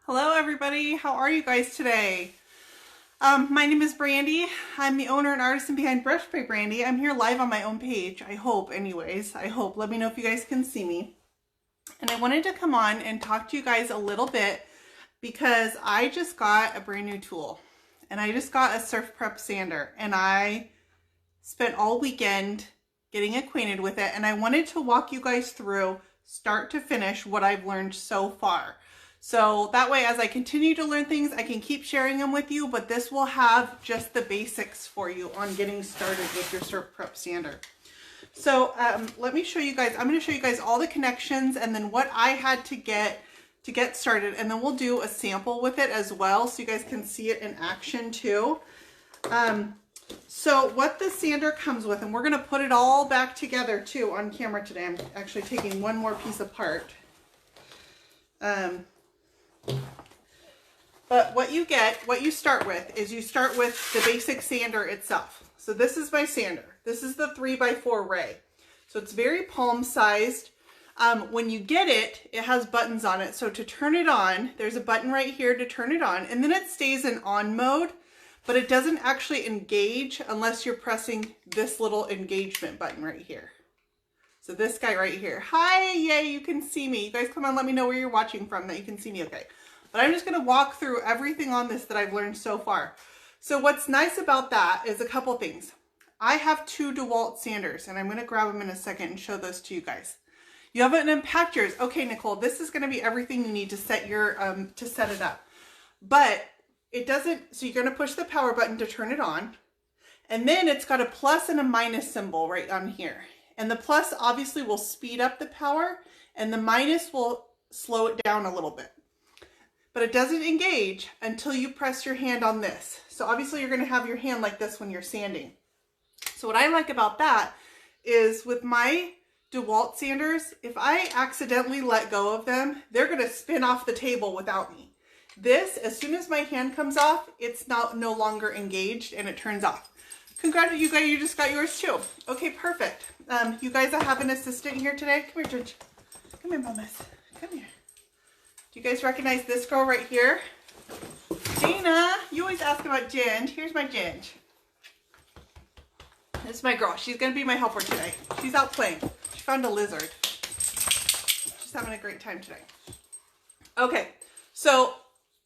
Hello everybody, how are you guys today? My name is Brandy. I'm the owner and artisan behind Brush by Brandy. I'm here live on my own page, I hope anyways. I hope. Let me know if you guys can see me. And I wanted to come on and talk to you guys a little bit because I just got a brand new tool. And I just got a surf prep sander and I spent all weekend getting acquainted with it, and I wanted to walk you guys through start to finish what I've learned so far. So that way, as I continue to learn things, I can keep sharing them with you, but this will have just the basics for you on getting started with your surf prep sander. So let me show you guys, I'm going to show you guys all the connections and then what I had to get started, and then we'll do a sample with it as well so you guys can see it in action too. So what the sander comes with, and we're going to put it all back together too on camera today. I'm actually taking one more piece apart. But what you start with is you start with the basic sander itself. So this is my sander. This is the 3x4 ray. So it's very palm sized. When you get it, it has buttons on it. So to turn it on, there's a button right here to turn it on, and then it stays in on mode, but it doesn't actually engage unless you're pressing this little engagement button right here. So this guy right here. Hi, yay, you can see me. You guys come on, let me know where you're watching from that you can see me okay. But I'm just going to walk through everything on this that I've learned so far. So what's nice about that is a couple things. I have two DeWalt sanders, and I'm going to grab them in a second and show those to you guys. You have an impact yours. Okay, Nicole, this is going to be everything you need to set your to set it up. But it doesn't, so you're going to push the power button to turn it on. And then it's got a plus and a minus symbol right on here. And the plus obviously will speed up the power, and the minus will slow it down a little bit. But it doesn't engage until you press your hand on this. So obviously you're going to have your hand like this when you're sanding. So what I like about that is with my DeWalt sanders, if I accidentally let go of them, they're going to spin off the table without me. This, as soon as my hand comes off, it's no longer engaged and it turns off. Congrats, you guys, you just got yours too. Okay, perfect. You guys, I have an assistant here today. Come here, George. Come here, mamas. Come here. Do you guys recognize this girl right here? Dana, you always ask about Ginge. Here's my Ginge. This is my girl. She's going to be my helper today. She's out playing. She found a lizard. She's having a great time today. Okay, so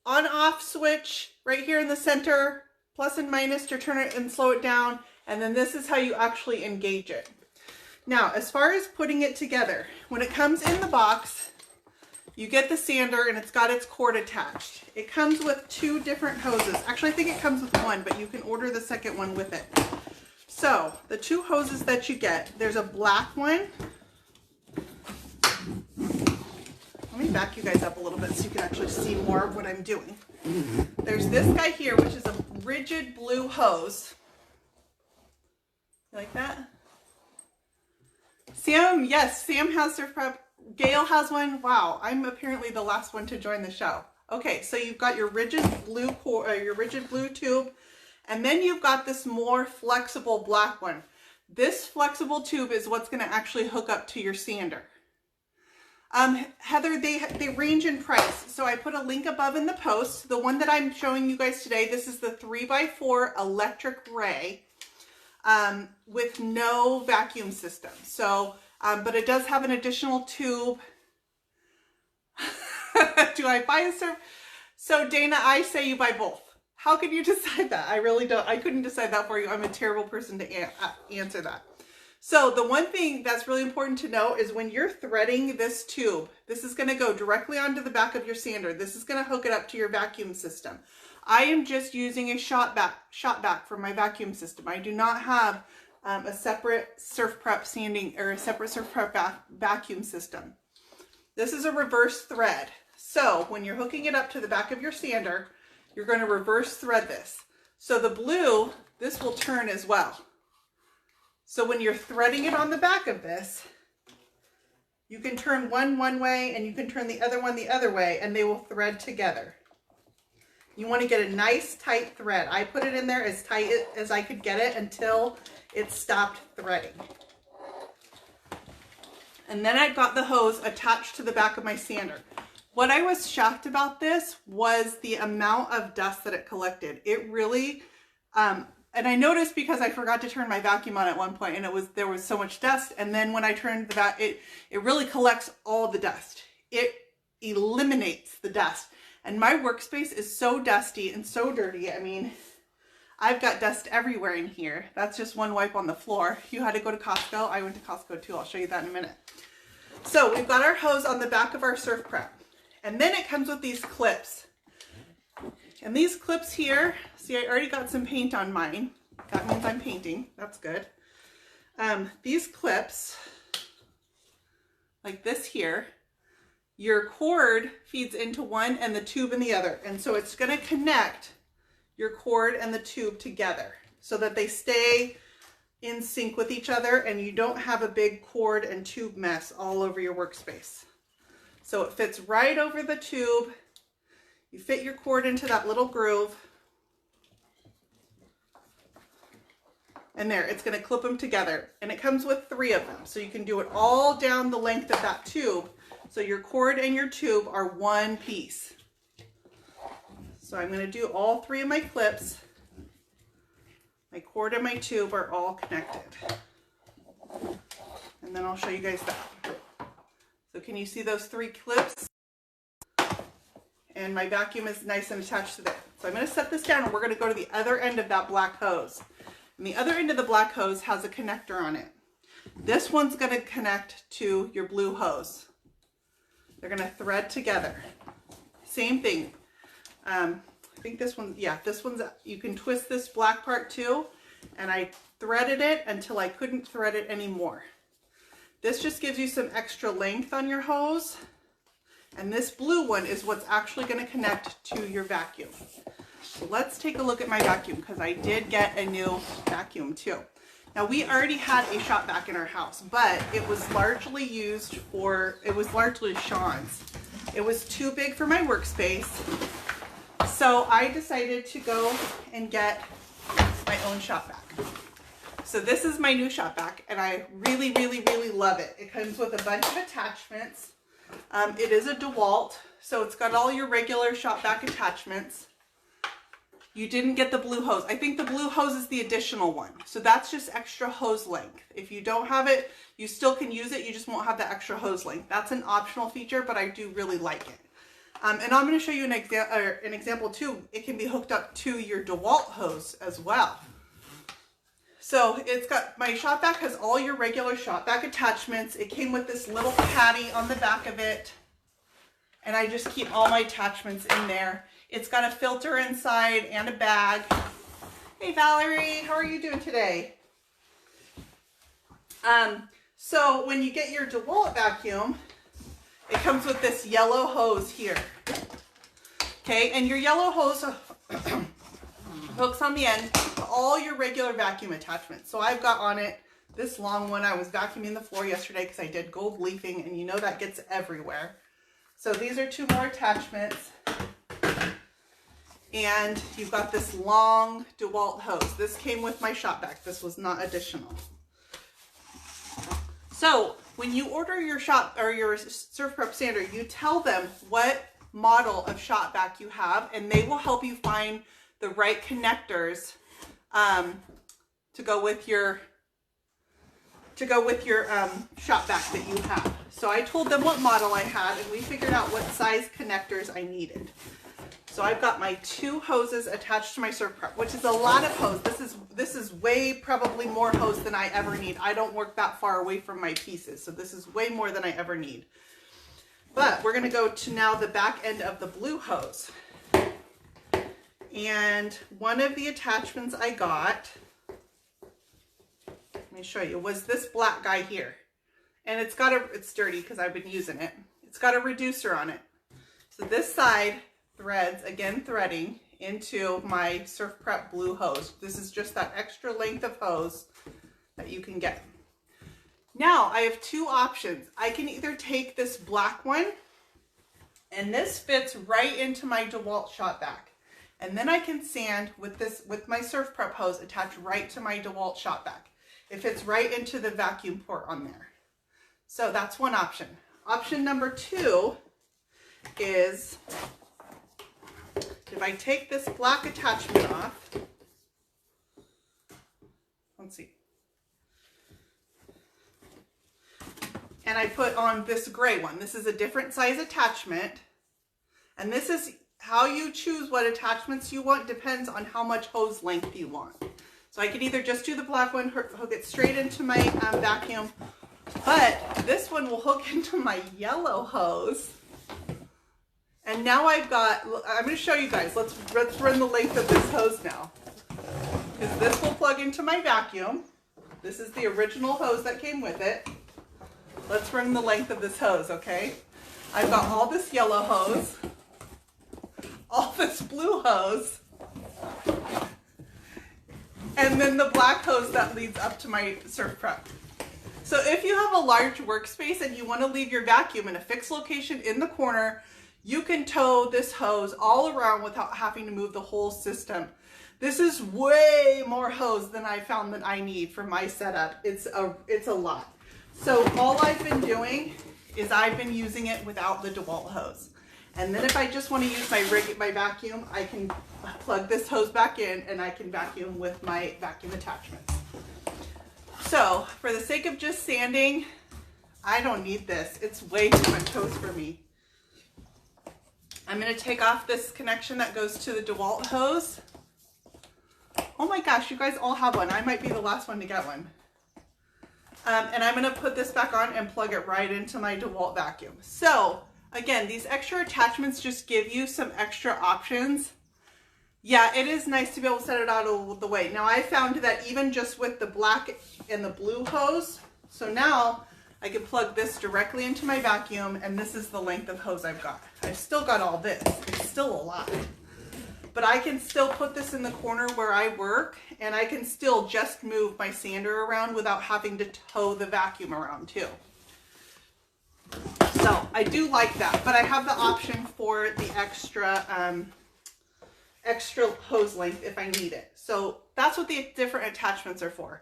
on-off switch right here in the center, plus and minus to turn it and slow it down, and then this is how you actually engage it. Now, as far as putting it together, when it comes in the box, you get the sander and it's got its cord attached. It comes with two different hoses. Actually, I think it comes with one, but you can order the second one with it. So, the two hoses that you get, there's a black one. Let me back you guys up a little bit so you can actually see more of what I'm doing. There's this guy here, which is a rigid blue hose. You like that? Sam, yes, Sam has surf prep. Gail has one. Wow, I'm apparently the last one to join the show. Okay, so you've got your rigid blue tube, and then you've got this more flexible black one. This flexible tube is what's going to actually hook up to your sander. Heather, they range in price. So I put a link above in the post. The one that I'm showing you guys today, this is the 3x4 electric ray with no vacuum system. So, but it does have an additional tube. Do I buy a surf? So Dana, I say you buy both. How can you decide that? I really don't. I couldn't decide that for you. I'm a terrible person to answer that. So the one thing that's really important to know is when you're threading this tube, this is going to go directly onto the back of your sander. This is going to hook it up to your vacuum system. I am just using a shot back for my vacuum system. I do not have a separate surf prep sanding or a separate surf prep vacuum system. This is a reverse thread. So when you're hooking it up to the back of your sander, you're going to reverse thread this. So the blue, this will turn as well. So when you're threading it on the back of this, you can turn one way and you can turn the other one the other way, and they will thread together. You want to get a nice tight thread. I put it in there as tight as I could get it until it stopped threading. And then I've got the hose attached to the back of my sander. What I was shocked about this was the amount of dust that it collected. It really, and I noticed because I forgot to turn my vacuum on at one point, and there was so much dust. And then when I turned the vacuum, it really collects all the dust. It eliminates the dust. And my workspace is so dusty and so dirty. I mean, I've got dust everywhere in here. That's just one wipe on the floor. You had to go to Costco. I went to Costco too. I'll show you that in a minute. So we've got our hose on the back of our surf prep. And then it comes with these clips. And these clips here, see, I already got some paint on mine. That means I'm painting. That's good. These clips, like this here, your cord feeds into one and the tube in the other. And so it's going to connect your cord and the tube together so that they stay in sync with each other and you don't have a big cord and tube mess all over your workspace. So it fits right over the tube. You fit your cord into that little groove. And there, it's going to clip them together. And it comes with 3 of them. So you can do it all down the length of that tube. So your cord and your tube are one piece. So I'm going to do all 3 of my clips. My cord and my tube are all connected. And then I'll show you guys that. So can you see those 3 clips? And my vacuum is nice and attached to there. So I'm going to set this down and we're going to go to the other end of that black hose. And the other end of the black hose has a connector on it. This one's going to connect to your blue hose. They're going to thread together. Same thing. I think this one, yeah, this one's, you can twist this black part too. And I threaded it until I couldn't thread it anymore. This just gives you some extra length on your hose. And this blue one is what's actually going to connect to your vacuum. So let's take a look at my vacuum because I did get a new vacuum too. Now we already had a shop vac in our house, but it was largely used for, it was largely Sean's. It was too big for my workspace. So I decided to go and get my own shop vac. So this is my new shop vac and I really, really, really love it. It comes with a bunch of attachments. It is a DeWalt, so it's got all your regular shop vac attachments. You didn't get the blue hose. I think the blue hose is the additional one. So that's just extra hose length. If you don't have it, you still can use it. You just won't have the extra hose length. That's an optional feature, but I do really like it. And I'm going to show you an example too. It can be hooked up to your DeWalt hose as well. So it's got, my shop vac has all your regular shop vac attachments. It came with this little caddy on the back of it. And I just keep all my attachments in there. It's got a filter inside and a bag. Hey Valerie, how are you doing today? So when you get your DeWalt vacuum, it comes with this yellow hose here. Okay, and your yellow hose hooks on the end to all your regular vacuum attachments. So I've got on it this long one. I was vacuuming the floor yesterday because I did gold leafing and you know that gets everywhere. So these are 2 more attachments. And you've got this long DeWalt hose. This came with my shop vac. This was not additional. So when you order your shop or your surf prep sander, you tell them what model of shop vac you have, and they will help you find the right connectors to go with your shop vac that you have. So I told them what model I had, and we figured out what size connectors I needed. So I've got my 2 hoses attached to my surf prep, which is a lot of hose. This is way probably more hose than I ever need. I don't work that far away from my pieces, so this is way more than I ever need. But we're going to go to now the back end of the blue hose. And one of the attachments I got, let me show you, was this black guy here. And it's dirty because I've been using it. It's got a reducer on it. So this side threads, again threading, into my surf prep blue hose. This is just that extra length of hose that you can get. Now I have 2 options. I can either take this black one, and this fits right into my DeWalt shop vac. And then I can sand with my surf prep hose attached right to my DeWalt shop vac. It fits right into the vacuum port on there. So that's one option. Option number 2 is, if I take this black attachment off, let's see, and I put on this gray one. This is a different size attachment, and this is how you choose what attachments you want, depends on how much hose length you want. So I could either just do the black one, hook it straight into my vacuum, but this one will hook into my yellow hose. And now I've got, I'm going to show you guys, let's run the length of this hose now. Because this will plug into my vacuum. This is the original hose that came with it. Let's run the length of this hose, okay? I've got all this yellow hose, all this blue hose, and then the black hose that leads up to my surf prep. So if you have a large workspace and you want to leave your vacuum in a fixed location in the corner, you can tow this hose all around without having to move the whole system. This is way more hose than I found that I need for my setup. It's a lot. So all I've been doing is I've been using it without the DeWalt hose. And then if I just want to use my vacuum, I can plug this hose back in and I can vacuum with my vacuum attachments. So for the sake of just sanding, I don't need this. It's way too much hose for me. I'm going to take off this connection that goes to the DeWalt hose. Oh my gosh, you guys all have one. I might be the last one to get one. And I'm going to put this back on and plug it right into my DeWalt vacuum. So again, these extra attachments just give you some extra options. Yeah, it is nice to be able to set it out of the way. Now I found that even just with the black and the blue hose, so now I can plug this directly into my vacuum, and this is the length of hose I've got. I've still got all this. It's still a lot. But I can still put this in the corner where I work, and I can still just move my sander around without having to tow the vacuum around too. So I do like that, but I have the option for the extra hose length if I need it. So that's what the different attachments are for.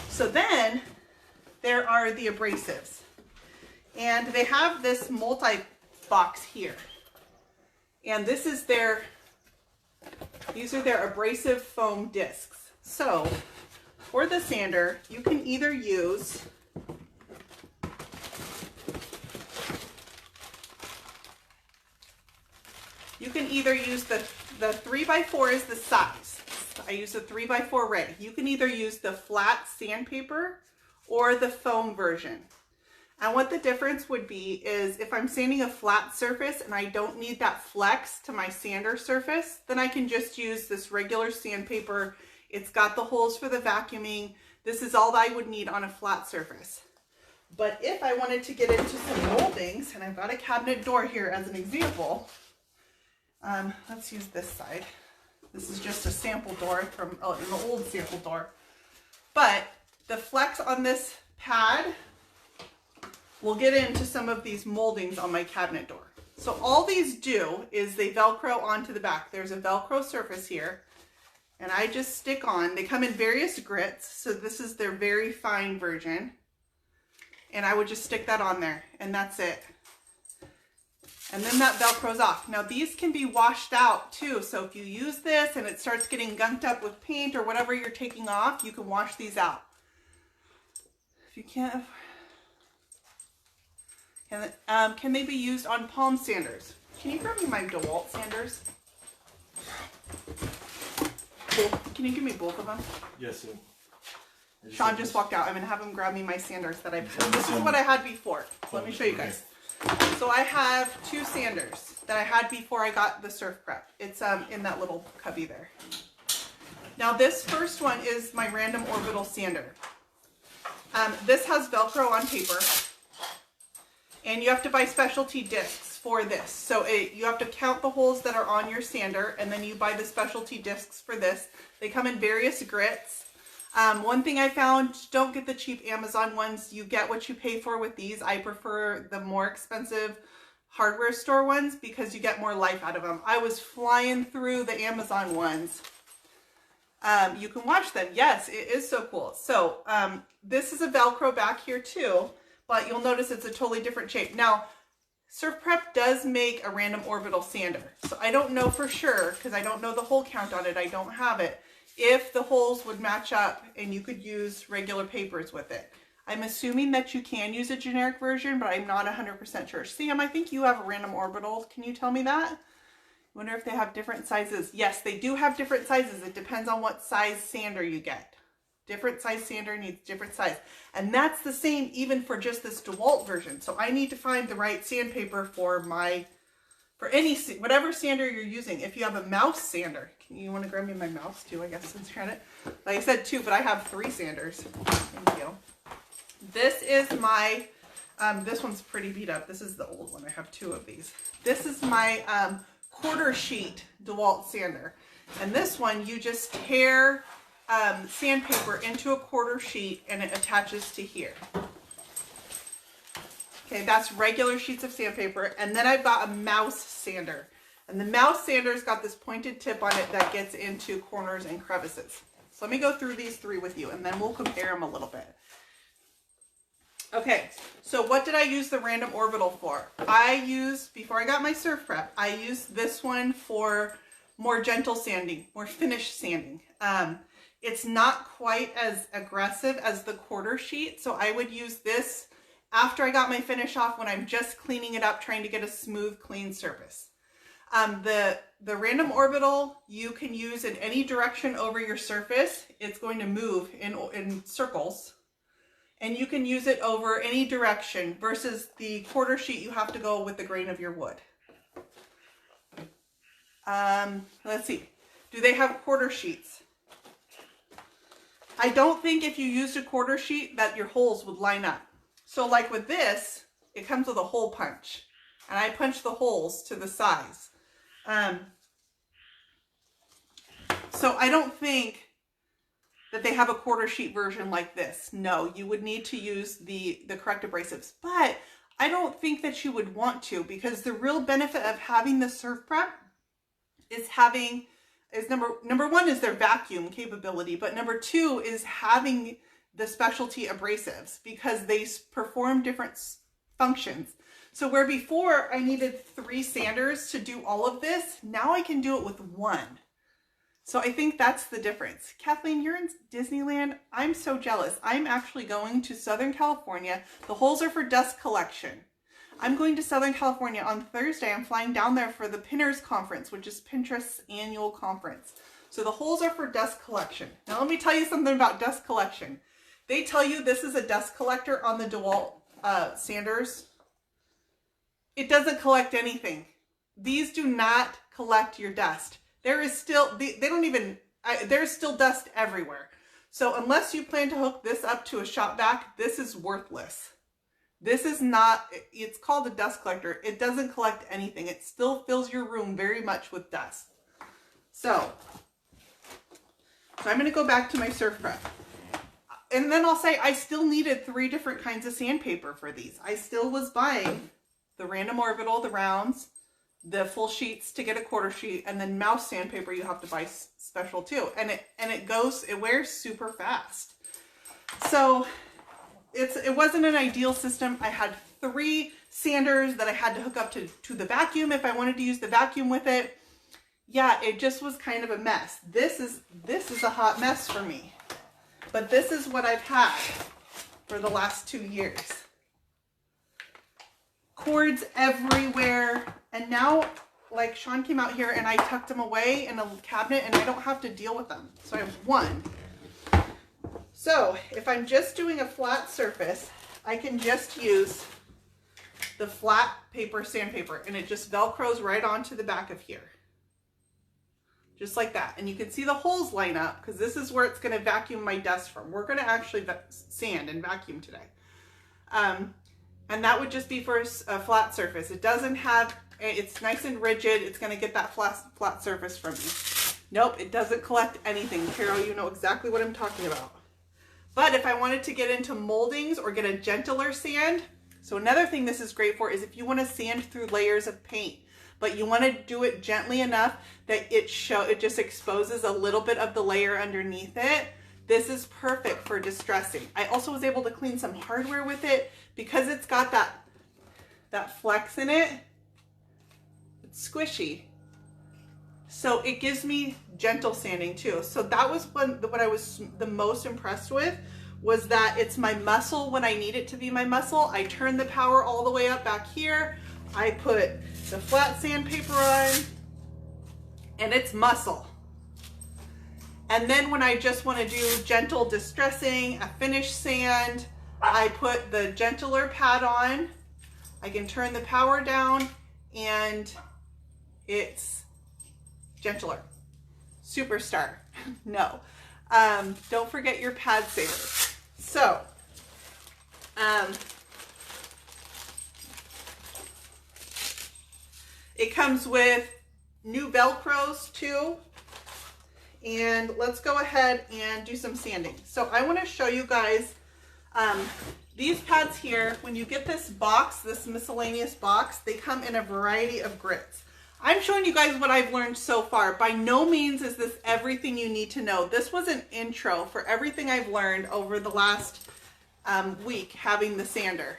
So then there are the abrasives, and they have this multi-box here, and this is these are their abrasive foam discs. So for the sander, you can either use the 3x4 is the size. I use a 3x4 ray. You can either use the flat sandpaper or the foam version. And what the difference would be is if I'm sanding a flat surface and I don't need that flex to my sander surface, then I can just use this regular sandpaper. It's got the holes for the vacuuming. This is all I would need on a flat surface. But if I wanted to get into some moldings, and I've got a cabinet door here as an example, let's use this side. This is just a sample door from an old sample door. But the flex on this pad will get into some of these moldings on my cabinet door. So all these do is they Velcro onto the back. There's a Velcro surface here, and I just stick on. They come in various grits, so this is their very fine version. And I would just stick that on there, and that's it. And then that Velcro's off. Now these can be washed out too, so if you use this and it starts getting gunked up with paint or whatever you're taking off, you can wash these out. If you can't, can they be used on palm sanders? Can you grab me my DeWalt sanders? Can you give me both of them? Yes, sir. Sean just walked out. I'm going to have him grab me my sanders that I put. This is what I had before. Let me show you guys. So I have two sanders that I had before I got the surf prep. It's in that little cubby there. Now this first one is my random orbital sander. This has Velcro on paper, and you have to buy specialty discs for this. So you have to count the holes that are on your sander, and then you buy the specialty discs for this. They come in various grits. One thing I found, don't get the cheap Amazon ones. You get what you pay for with these. I prefer the more expensive hardware store ones because you get more life out of them. I was flying through the Amazon ones. You can watch them. Yes, it is so cool. So this is a Velcro back here too, but you'll notice it's a totally different shape. Now, Surf Prep does make a random orbital sander. So I don't know for sure, because I don't know the hole count on it, I don't have it, if the holes would match up and you could use regular papers with it. I'm assuming that you can use a generic version, but I'm not 100% sure. Sam, I think you have a random orbital. Can you tell me that? I wonder if they have different sizes. Yes, they do have different sizes. It depends on what size sander you get. Different size sander needs different size. And that's the same even for just this DeWalt version. So I need to find the right sandpaper for whatever sander you're using. If you have a mouse sander, you want to grab me my mouse too, I guess, since you're at it. Like I said 2, but I have 3 sanders. Thank you. This is my, this one's pretty beat up. This is the old one. I have 2 of these. This is my quarter sheet DeWalt sander. And this one, you just tear sandpaper into a quarter sheet and it attaches to here. Okay, that's regular sheets of sandpaper. And then I've got a mouse sander. And the mouse sander's got this pointed tip on it that gets into corners and crevices. So let me go through these 3 with you and then we'll compare them a little bit. Okay, so what did I use the random orbital for? Before I got my Surf Prep, I used this one for more gentle sanding, more finished sanding. It's not quite as aggressive as the quarter sheet, so I would use this after I got my finish off when I'm just cleaning it up, trying to get a smooth, clean surface. The random orbital you can use in any direction over your surface. It's going to move in circles, and you can use it over any direction versus the quarter sheet you have to go with the grain of your wood. Let's see. Do they have quarter sheets? I don't think if you used a quarter sheet that your holes would line up. So like with this, it comes with a hole punch. And I punch the holes to the size. So I don't think that they have a quarter sheet version like this. No, you would need to use the correct abrasives. But I don't think that you would want to, because the real benefit of having the Surf Prep is number one is their vacuum capability, but number 2 is having the specialty abrasives, because they perform different functions. So where before I needed 3 sanders to do all of this, now I can do it with 1. So I think that's the difference. Kathleen, you're in Disneyland. I'm so jealous. I'm actually going to Southern California. The holes are for dust collection. I'm going to Southern California on Thursday. I'm flying down there for the Pinners Conference, which is Pinterest's annual conference. So the holes are for dust collection. Now let me tell you something about dust collection. They tell you this is a dust collector on the DeWalt sanders. It doesn't collect anything. These do not collect your dust. There is still, there's still dust everywhere. So unless you plan to hook this up to a shop vac, this is worthless. This is not, it's called a dust collector. It doesn't collect anything. It still fills your room very much with dust. So I'm going to go back to my Surf Prep. And then I'll say I still needed 3 different kinds of sandpaper for these. I still was buying the random orbital, the rounds, the full sheets to get a quarter sheet, and then mouse sandpaper you have to buy special too. And it wears super fast. So it wasn't an ideal system. I had 3 sanders that I had to hook up to the vacuum if I wanted to use the vacuum with it. Yeah, it just was kind of a mess. This is a hot mess for me. But this is what I've had for the last 2 years. Cords everywhere. And now, like, Sean came out here and I tucked them away in a cabinet and I don't have to deal with them. So I have 1. So if I'm just doing a flat surface, I can just use the flat paper sandpaper and it just Velcros right onto the back of here. Just like that. And you can see the holes line up because this is where it's going to vacuum my dust from. We're going to actually sand and vacuum today. And that would just be for a flat surface. It doesn't have, it's nice and rigid. It's going to get that flat surface from you. Nope, it doesn't collect anything. Carol, you know exactly what I'm talking about. But if I wanted to get into moldings or get a gentler sand, so another thing this is great for is if you want to sand through layers of paint, but you want to do it gently enough that it just exposes a little bit of the layer underneath it. This is perfect for distressing. I also was able to clean some hardware with it because it's got that flex in it. It's squishy. So it gives me gentle sanding too. So that was what I was the most impressed with, was that it's my muscle when I need it to be my muscle. I turn the power all the way up back here. I put the flat sandpaper on, and it's muscle. And then when I just want to do gentle distressing, a finish sand, I put the gentler pad on. I can turn the power down and it's gentler. Superstar. No. Don't forget your pad savers. So, it comes with new Velcros too. And let's go ahead and do some sanding. So I want to show you guys these pads here. When you get this box, this miscellaneous box, they come in a variety of grits. I'm showing you guys what I've learned so far. By no means is this everything you need to know. This was an intro for everything I've learned over the last week having the sander.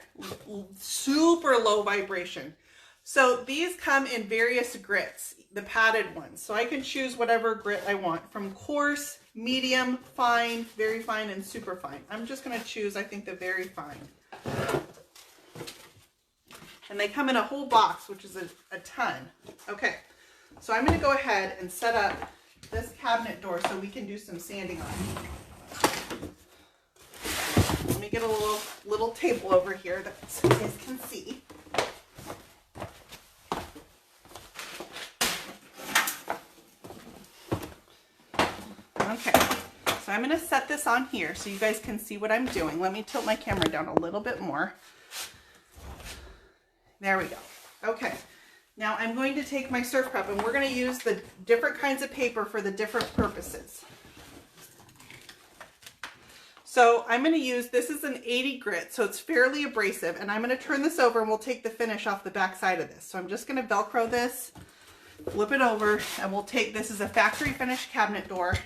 Super low vibration. So these come in various grits, the padded ones. So I can choose whatever grit I want, from coarse, medium, fine, very fine, and super fine. I'm just going to choose, I think, the very fine. And they come in a whole box, which is a ton. Okay, so I'm going to go ahead and set up this cabinet door so we can do some sanding on it. Let me get a little table over here so you guys can see. Okay, so I'm going to set this on here so you guys can see what I'm doing. Let me tilt my camera down a little bit more. There we go. Okay, now I'm going to take my surf prep and we're going to use the different kinds of paper for the different purposes. So I'm going to use, this is an 80 grit, so it's fairly abrasive, and I'm going to turn this over and we'll take the finish off the back side of this. So I'm just going to Velcro this, flip it over, and we'll take, this is a factory finish cabinet door.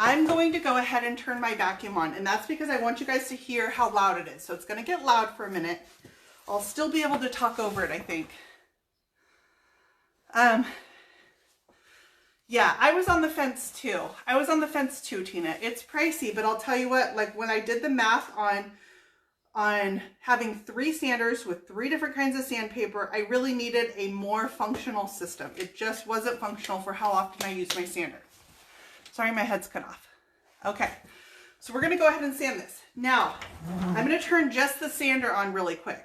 I'm going to go ahead and turn my vacuum on, and that's because I want you guys to hear how loud it is. So it's going to get loud for a minute. I'll still be able to talk over it, I think. Yeah, I was on the fence too. Tina. It's pricey, but I'll tell you what, like when I did the math on having 3 sanders with 3 different kinds of sandpaper, I really needed a more functional system. It just wasn't functional for how often I use my sander. Sorry, my head's cut off. Okay, so we're gonna go ahead and sand this. Now, I'm gonna turn just the sander on really quick.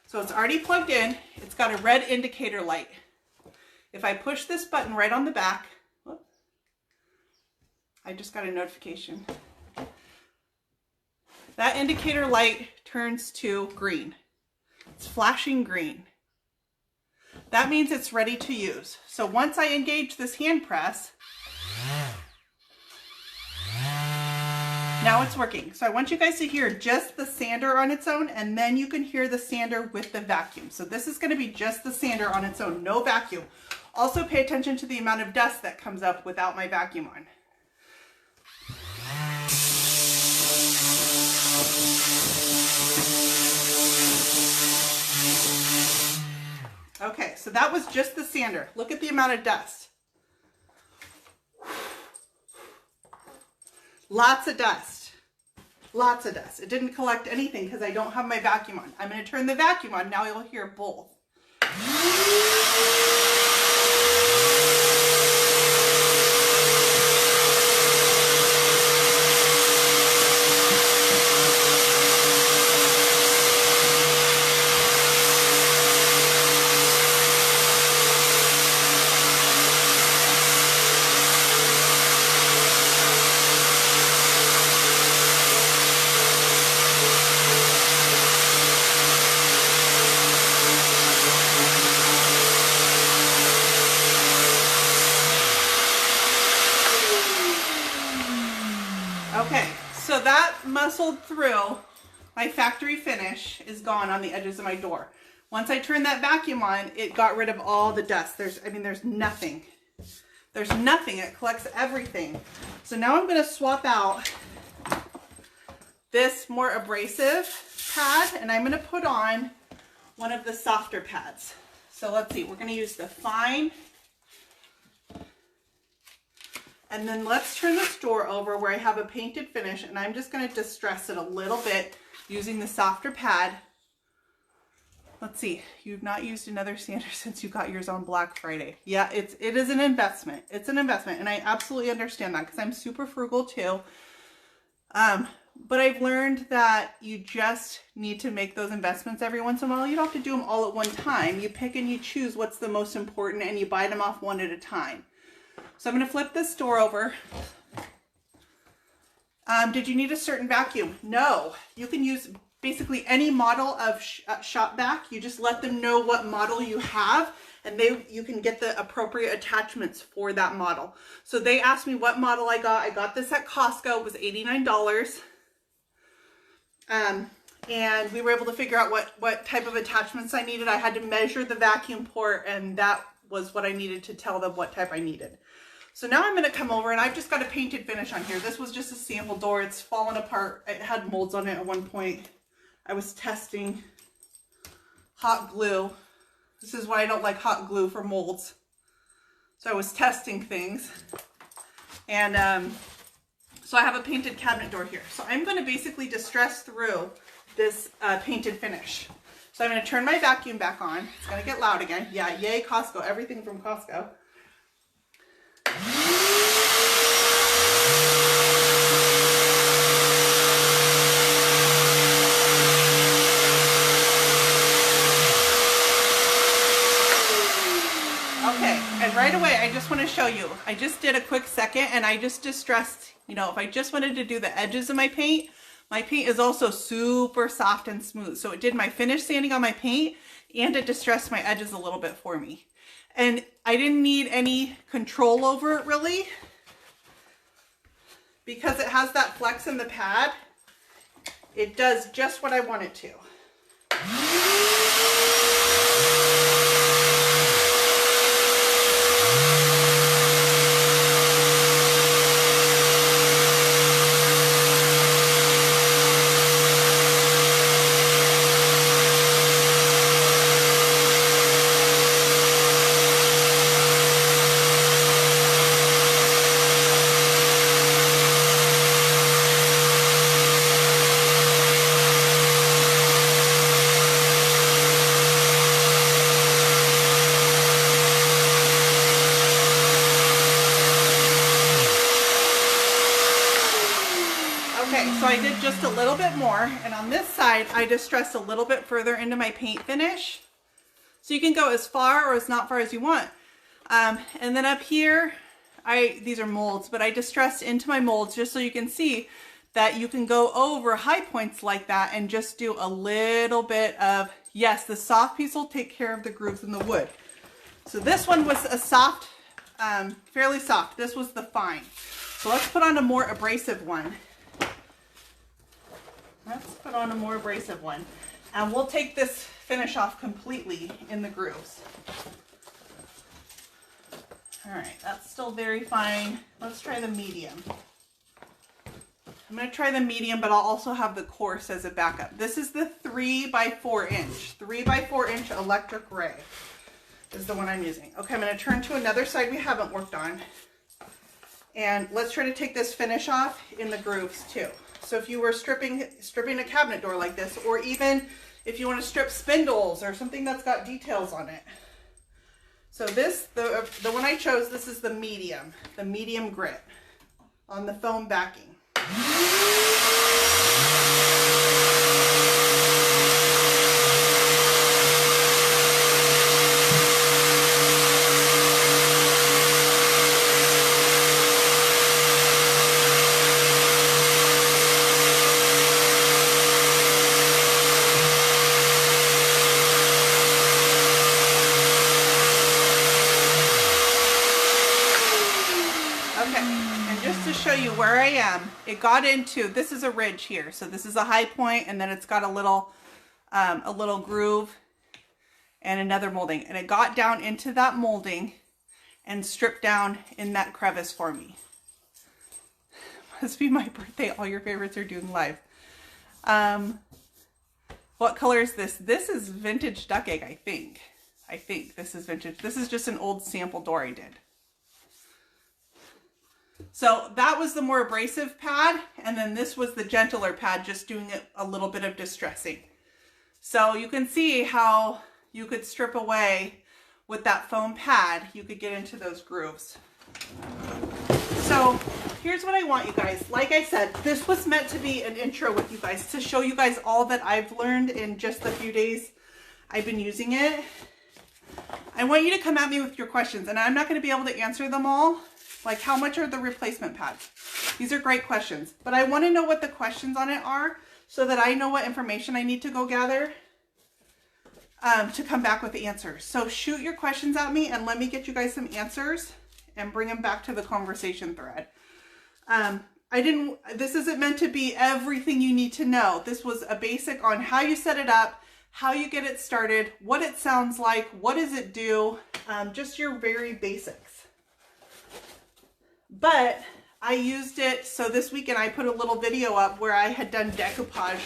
So it's already plugged in. It's got a red indicator light. If I push this button right on the back, whoop, I just got a notification. That indicator light turns to green. It's flashing green. That means it's ready to use. So once I engage this hand press, now it's working. So I want you guys to hear just the sander on its own, and then you can hear the sander with the vacuum. So this is going to be just the sander on its own, no vacuum. Also pay attention to the amount of dust that comes up without my vacuum on. Okay, so that was just the sander. Look at the amount of dust. Lots of dust. Lots of dust. It didn't collect anything because I don't have my vacuum on. I'm going to turn the vacuum on. Now you'll hear both. Okay, so that muscled through. My factory finish is gone on the edges of my door. Once I turned that vacuum on, it got rid of all the dust. There's nothing. There's nothing. It collects everything. So now I'm going to swap out this more abrasive pad, and I'm going to put on one of the softer pads. So let's see, we're going to use the fine. And then let's turn this door over where I have a painted finish, and I'm just going to distress it a little bit using the softer pad. Let's see, you've not used another sander since you got yours on Black Friday. Yeah, it is an investment. It's an investment, and I absolutely understand that because I'm super frugal too. But I've learned that you just need to make those investments every once in a while. You don't have to do them all at one time. You pick and you choose what's the most important, and you bite them off one at a time. So I'm going to flip this door over. Did you need a certain vacuum? No. You can use basically any model of shop vac. You just let them know what model you have, and you can get the appropriate attachments for that model. So they asked me what model I got. I got this at Costco. It was $89. And we were able to figure out what type of attachments I needed. I had to measure the vacuum port, and that was what I needed to tell them what type I needed. So now I'm going to come over, and I've just got a painted finish on here. This was just a sample door. It's fallen apart. It had molds on it at one point. I was testing hot glue. This is why I don't like hot glue for molds. So I was testing things. And so I have a painted cabinet door here. So I'm going to basically distress through this painted finish. So I'm going to turn my vacuum back on. It's going to get loud again. Yeah, yay Costco. Everything from Costco. Okay, and right away I just want to show you. I just did a quick second, and I just distressed, you know, if I just wanted to do the edges of my paint is also super soft and smooth. So it did my finish sanding on my paint, and it distressed my edges a little bit for me. And I didn't need any control over it really, because it has that flex in the pad. It does just what I want it to. So I did just a little bit more, and on this side I distressed a little bit further into my paint finish. So you can go as far or as not far as you want. And then up here, these are molds, but I distressed into my molds just so you can see that you can go over high points like that and just do a little bit of, yes, the soft piece will take care of the grooves in the wood. So this one was a soft, fairly soft. This was the fine. So let's put on a more abrasive one. Let's put on a more abrasive one, and we'll take this finish off completely in the grooves. All right, that's still very fine. Let's try the medium. I'm going to try the medium, but I'll also have the coarse as a backup. This is the 3 by 4 inch. 3 by 4 inch electric ray is the one I'm using. Okay, I'm going to turn to another side we haven't worked on, and let's try to take this finish off in the grooves too. So if you were stripping a cabinet door like this, or even if you want to strip spindles or something that's got details on it. So this, the one I chose, this is the medium grit on the foam backing. Show you where I am. It got into, this is a ridge here, so this is a high point, and then it's got a little groove and another molding, and it got down into that molding and stripped down in that crevice for me. Must be my birthday. All your favorites are doing live. What color is this? This is vintage duck egg, I think. I think this is vintage. This is just an old sample door I did. So that was the more abrasive pad, and then this was the gentler pad, just doing a little bit of distressing. So you can see how you could strip away with that foam pad, you could get into those grooves. So here's what I want you guys. Like I said, this was meant to be an intro with you guys to show you guys all that I've learned in just the few days I've been using it. I want you to come at me with your questions, and I'm not going to be able to answer them all. Like, how much are the replacement pads? These are great questions, but I want to know what the questions on it are so that I know what information I need to go gather to come back with the answers. So shoot your questions at me and let me get you guys some answers and bring them back to the conversation thread. This isn't meant to be everything you need to know. This was a basic on how you set it up, how you get it started, what it sounds like, what does it do, just your very basics. But I used it, so this weekend I put a little video up where I had done decoupage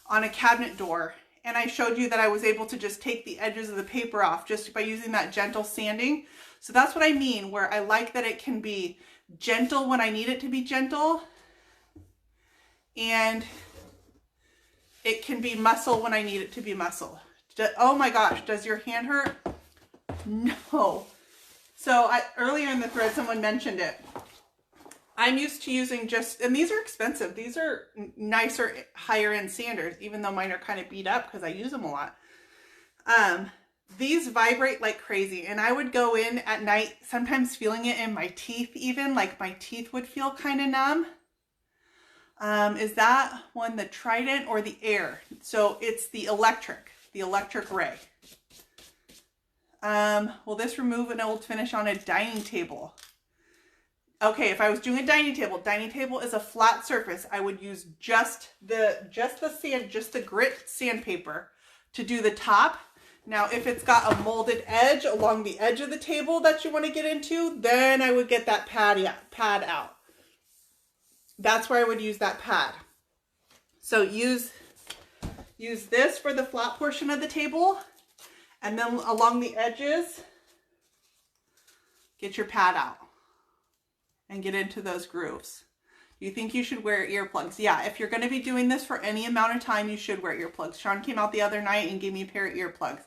on a cabinet door, and I showed you that I was able to just take the edges of the paper off just by using that gentle sanding. So that's what I mean, where I like that it can be gentle when I need it to be gentle, and it can be muscle when I need it to be muscle. Oh my gosh, does your hand hurt? No. So earlier in the thread, someone mentioned it. I'm used to using and these are expensive. These are nicer, higher end sanders, even though mine are kind of beat up because I use them a lot. These vibrate like crazy, and I would go in at night, sometimes feeling it in my teeth even, like my teeth would feel kind of numb. Is that one the Trident or the Air? So it's the electric ray. Will this remove an old finish on a dining table? Okay, if I was doing a dining table is a flat surface. I would use just the grit sandpaper to do the top. Now, if it's got a molded edge along the edge of the table that you want to get into, then I would get that pad out. That's where I would use that pad. So use this for the flat portion of the table. And then along the edges, get your pad out and get into those grooves. You think you should wear earplugs? Yeah, if you're going to be doing this for any amount of time, you should wear earplugs. Sean came out the other night and gave me a pair of earplugs.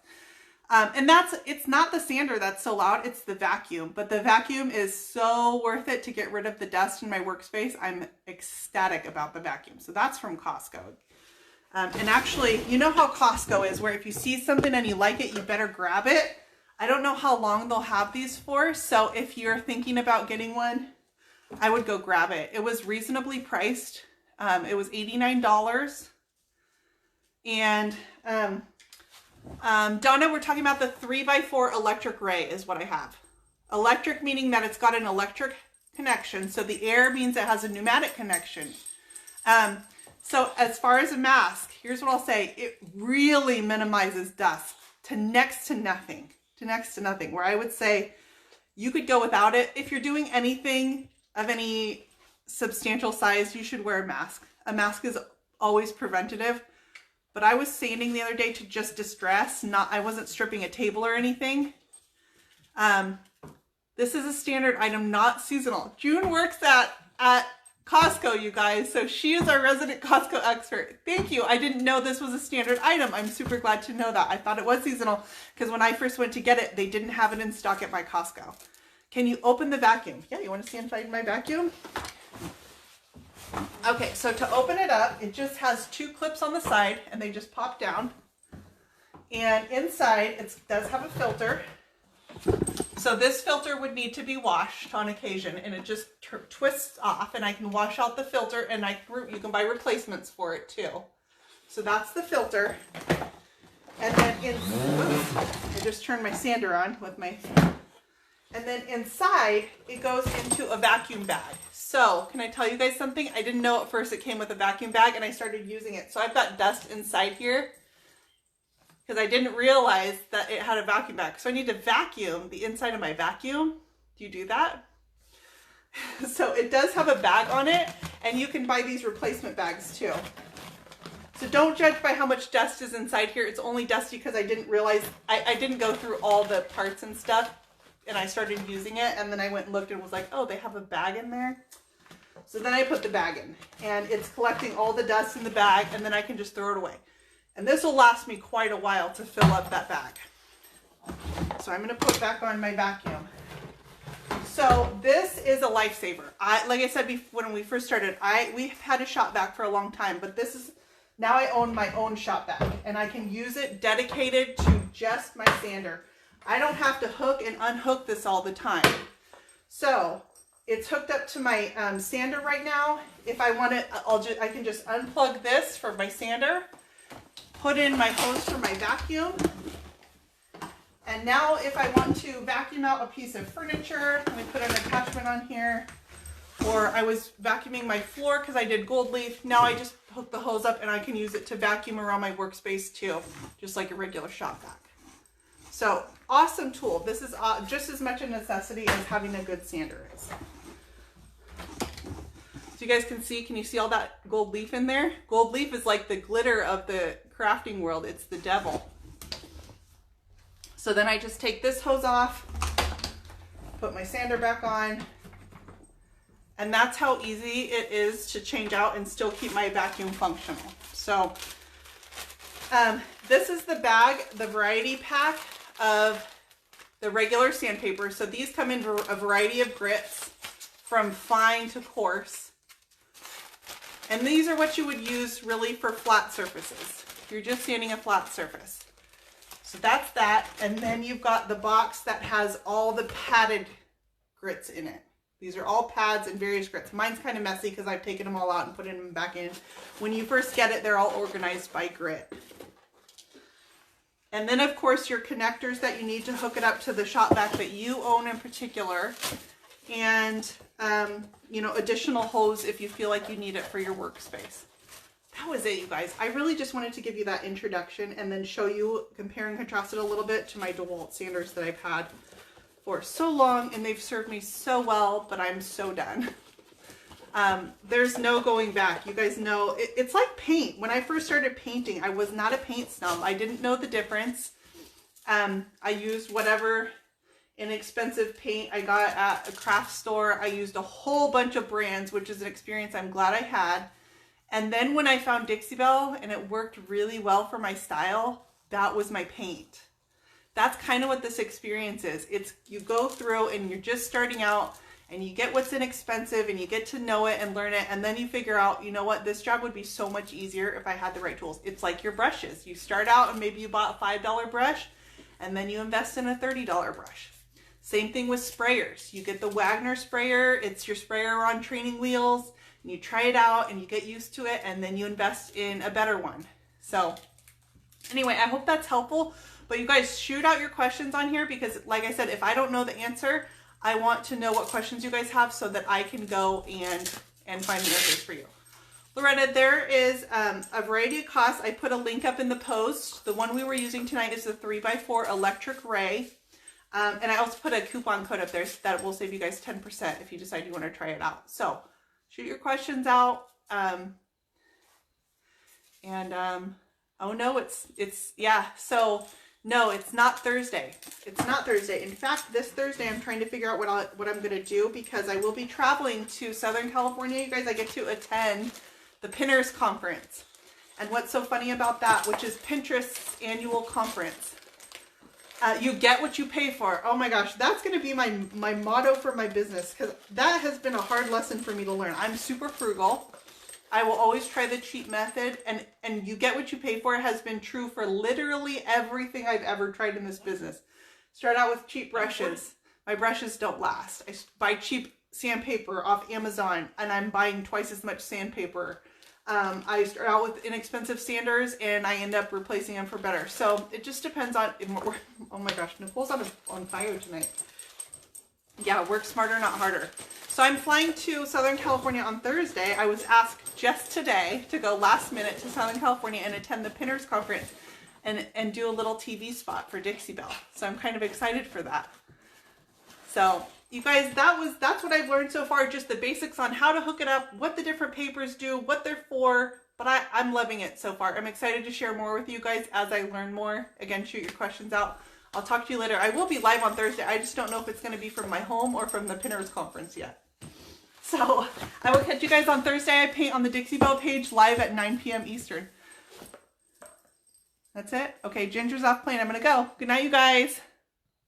And it's not the sander that's so loud, it's the vacuum. But the vacuum is so worth it to get rid of the dust in my workspace. I'm ecstatic about the vacuum. So that's from Costco. And actually, you know how Costco is, where if you see something and you like it, you better grab it. I don't know how long they'll have these for, so if you're thinking about getting one, I would go grab it. It was reasonably priced. It was $89. And Donna, we're talking about the 3x4 electric ray is what I have. Electric meaning that it's got an electric connection. So the Air means it has a pneumatic connection. So as far as a mask, here's what I'll say. It really minimizes dust to next to nothing, where I would say you could go without it. If you're doing anything of any substantial size, you should wear a mask. A mask is always preventative, but I was sanding the other day to just distress, I wasn't stripping a table or anything. This is a standard item, not seasonal. June works at Costco, you guys, so she is our resident Costco expert. Thank you. I didn't know this was a standard item. I'm super glad to know that. I thought it was seasonal because when I first went to get it, they didn't have it in stock at my Costco. Can you open the vacuum? Yeah, you want to see inside my vacuum? Okay, so to open it up, it just has two clips on the side and they just pop down. And inside, it does have a filter. So this filter would need to be washed on occasion, and it just twists off, and I can wash out the filter, and you can buy replacements for it too. So that's the filter. And then oops, I just turned my sander on with my, and then inside it goes into a vacuum bag. So can I tell you guys something? I didn't know at first it came with a vacuum bag, and I started using it. So I've got dust inside here because I didn't realize that it had a vacuum bag. So I need to vacuum the inside of my vacuum. Do you do that? So it does have a bag on it, and you can buy these replacement bags too. So don't judge by how much dust is inside here. It's only dusty because I didn't realize, I didn't go through all the parts and stuff, and I started using it, and then I went and looked and was like, oh, they have a bag in there. So then I put the bag in, and it's collecting all the dust in the bag, and then I can just throw it away. And this will last me quite a while to fill up that bag. So I'm going to put back on my vacuum. So this is a lifesaver. Like I said before, when we first started, we've had a shop vac for a long time, but this is, now I own my own shop vac, and I can use it dedicated to just my sander. I don't have to hook and unhook this all the time. So it's hooked up to my sander right now. If I want it, I can just unplug this for my sander, put in my hose for my vacuum. And now if I want to vacuum out a piece of furniture, let me put an attachment on here. Or I was vacuuming my floor because I did gold leaf. Now I just hook the hose up and I can use it to vacuum around my workspace too, just like a regular shop vac. So awesome tool. This is just as much a necessity as having a good sander is. So you guys can you see all that gold leaf in there? Gold leaf is like the glitter of the crafting world. It's the devil. So then I just take this hose off, put my sander back on, and that's how easy it is to change out and still keep my vacuum functional. So this is the bag, the variety pack of the regular sandpaper. So these come in a variety of grits from fine to coarse. And these are what you would use really for flat surfaces. You're just sanding a flat surface. So that's that, and then you've got the box that has all the padded grits in it. These are all pads and various grits. Mine's kind of messy because I've taken them all out and put them back in. When you first get it, they're all organized by grit. And then of course your connectors that you need to hook it up to the shop vac that you own in particular. And you know, additional hose if you feel like you need it for your workspace. That was it, you guys. I really just wanted to give you that introduction and then show you, compare and contrast it a little bit to my DeWalt sanders that I've had for so long, and they've served me so well, but I'm so done. There's no going back. You guys know, it's like paint. When I first started painting, I was not a paint snob. I didn't know the difference. I used whatever inexpensive paint I got at a craft store. I used a whole bunch of brands, which is an experience I'm glad I had. And then when I found Dixie Belle and it worked really well for my style, that was my paint. That's kind of what this experience is. It's you go through and you're just starting out and you get what's inexpensive and you get to know it and learn it, and then you figure out, you know what, this job would be so much easier if I had the right tools. It's like your brushes. You start out and maybe you bought a $5 brush and then you invest in a $30 brush. Same thing with sprayers. You get the Wagner sprayer. It's your sprayer on training wheels. And you try it out and you get used to it, and then you invest in a better one. So anyway, I hope that's helpful. But you guys shoot out your questions on here, because like I said, if I don't know the answer, I want to know what questions you guys have so that I can go and find the answers for you. Loretta, there is a variety of costs. I put a link up in the post. The one we were using tonight is the 3x4 electric ray. And I also put a coupon code up there that will save you guys 10% if you decide you want to try it out. So shoot your questions out. Oh no, yeah. So no, it's not Thursday. It's not Thursday. In fact, this Thursday, I'm trying to figure out what I'm going to do, because I will be traveling to Southern California. You guys, I get to attend the Pinners Conference. And what's so funny about that, which is Pinterest's annual conference, you get what you pay for. Oh my gosh, that's going to be my motto for my business, because that has been a hard lesson for me to learn. I'm super frugal. I will always try the cheap method, and you get what you pay for has been true for literally everything I've ever tried in this business. Start out with cheap brushes. My brushes don't last. I buy cheap sandpaper off Amazon, and I'm buying twice as much sandpaper. I start out with inexpensive sanders, and I end up replacing them for better. So it just depends on, oh my gosh, Nicole's on fire tonight. Yeah, work smarter, not harder. So I'm flying to Southern California on Thursday. I was asked just today to go last minute to Southern California and attend the Pinners Conference and do a little TV spot for Dixie Belle. So I'm kind of excited for that. So you guys, that's what I've learned so far, just the basics on how to hook it up, what the different papers do, what they're for, But I'm loving it so far. I'm excited to share more with you guys as I learn more. Again, shoot your questions out. I'll talk to you later. I will be live on Thursday. I just don't know if it's going to be from my home or from the Pinners Conference yet. So I will catch you guys on Thursday. I paint on the Dixie Belle page live at 9 p.m. Eastern. That's it? Okay, Ginger's off playing. I'm going to go. Good night, you guys.